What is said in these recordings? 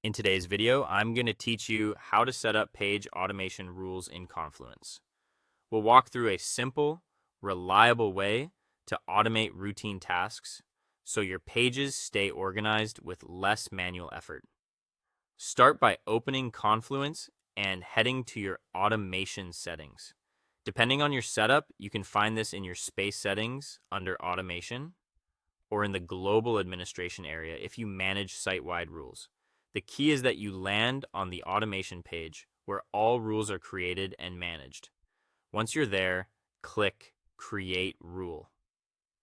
In today's video, I'm going to teach you how to set up page automation rules in Confluence. We'll walk through a simple, reliable way to automate routine tasks so your pages stay organized with less manual effort. Start by opening Confluence and heading to your automation settings. Depending on your setup, you can find this in your space settings under automation or in the global administration area if you manage site-wide rules. The key is that you land on the automation page where all rules are created and managed. Once you're there, click Create Rule.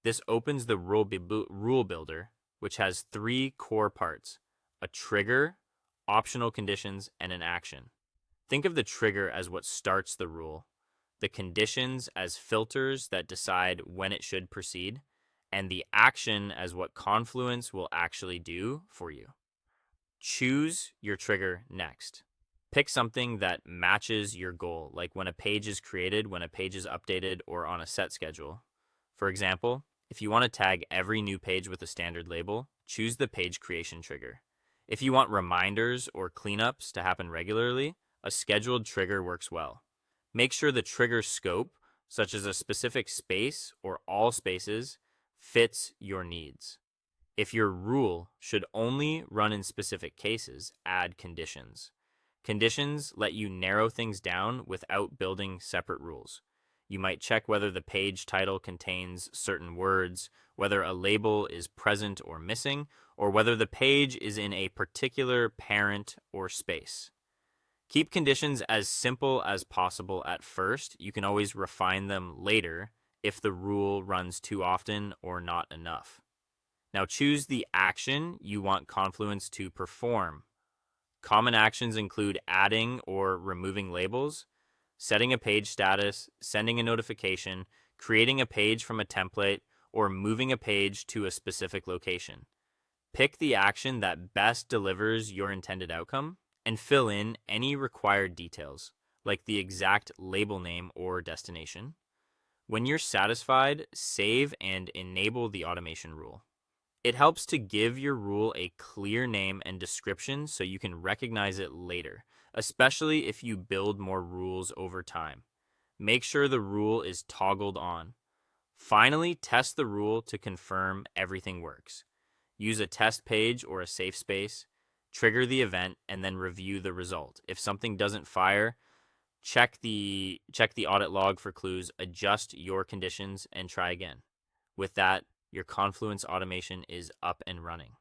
This opens the rule builder, which has three core parts: a trigger, optional conditions, and an action. Think of the trigger as what starts the rule, the conditions as filters that decide when it should proceed, and the action as what Confluence will actually do for you. Choose your trigger next. Pick something that matches your goal, like when a page is created, when a page is updated, or on a set schedule. For example, if you want to tag every new page with a standard label, choose the page creation trigger. If you want reminders or cleanups to happen regularly, a scheduled trigger works well. Make sure the trigger scope, such as a specific space or all spaces, fits your needs. If your rule should only run in specific cases, add conditions. Conditions let you narrow things down without building separate rules. You might check whether the page title contains certain words, whether a label is present or missing, or whether the page is in a particular parent or space. Keep conditions as simple as possible at first. You can always refine them later if the rule runs too often or not enough. Now choose the action you want Confluence to perform. Common actions include adding or removing labels, setting a page status, sending a notification, creating a page from a template, or moving a page to a specific location. Pick the action that best delivers your intended outcome and fill in any required details, like the exact label name or destination. When you're satisfied, save and enable the automation rule. It helps to give your rule a clear name and description so you can recognize it later, especially if you build more rules over time. Make sure the rule is toggled on. Finally, test the rule to confirm everything works. Use a test page or a safe space, trigger the event, and then review the result. If something doesn't fire, check the audit log for clues, adjust your conditions, and try again. With that, your Confluence automation is up and running.